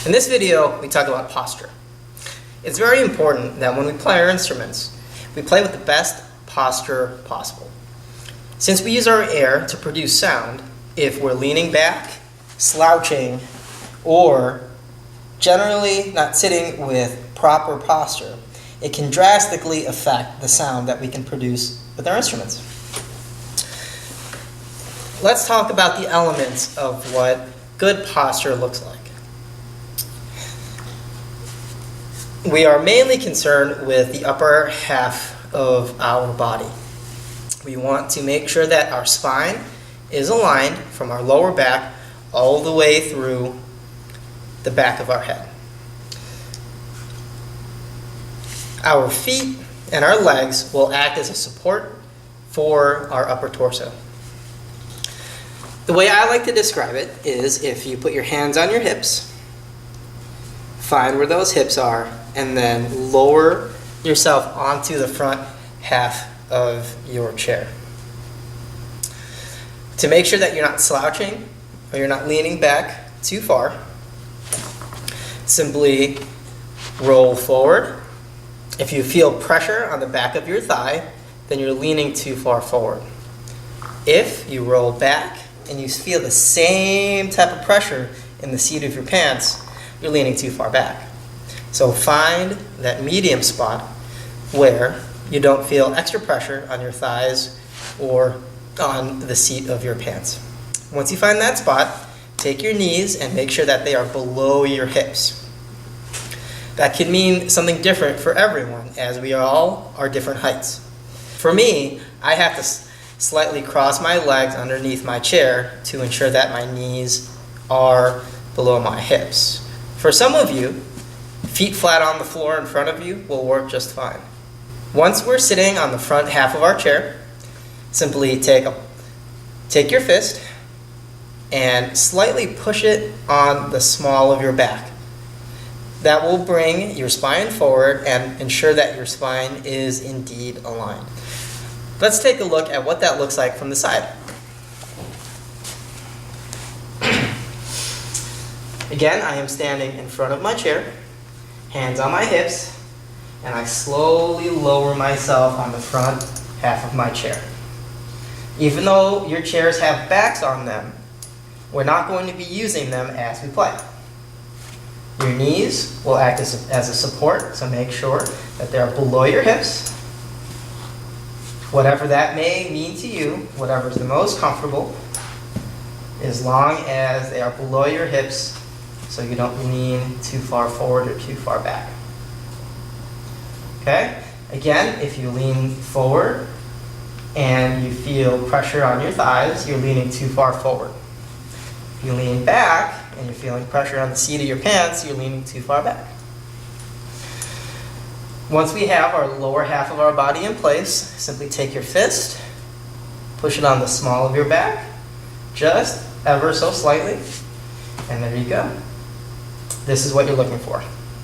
In this video, we talk about posture. It's very important that when we play our instruments, we play with the best posture possible. Since we use our air to produce sound, if we're leaning back, slouching, or generally not sitting with proper posture, it can drastically affect the sound that we can produce with our instruments. Let's talk about the elements of what good posture looks like. We are mainly concerned with the upper half of our body. We want to make sure that our spine is aligned from our lower back all the way through the back of our head. Our feet and our legs will act as a support for our upper torso. The way I like to describe it is if you put your hands on your hips, find where those hips are, and then lower yourself onto the front half of your chair. To make sure that you're not slouching or you're not leaning back too far, simply roll forward. If you feel pressure on the back of your thigh, then you're leaning too far forward. If you roll back and you feel the same type of pressure in the seat of your pants, you're leaning too far back. So find that medium spot where you don't feel extra pressure on your thighs or on the seat of your pants. Once you find that spot, take your knees and make sure that they are below your hips. That can mean something different for everyone, as we all are different heights. For me, I have to slightly cross my legs underneath my chair to ensure that my knees are below my hips. For some of you, feet flat on the floor in front of you will work just fine. Once we're sitting on the front half of our chair, simply take your fist and slightly push it on the small of your back. That will bring your spine forward and ensure that your spine is indeed aligned. Let's take a look at what that looks like from the side. Again, I am standing in front of my chair, hands on my hips, and I slowly lower myself on the front half of my chair. Even though your chairs have backs on them, we're not going to be using them as we play. Your knees will act as a support, so make sure that they're below your hips. Whatever that may mean to you, whatever is the most comfortable, as long as they are below your hips so you don't lean too far forward or too far back. Okay? Again, if you lean forward and you feel pressure on your thighs, you're leaning too far forward. If you lean back and you're feeling pressure on the seat of your pants, you're leaning too far back. Once we have our lower half of our body in place, simply take your fist, push it on the small of your back, just ever so slightly, and there you go. This is what you're looking for.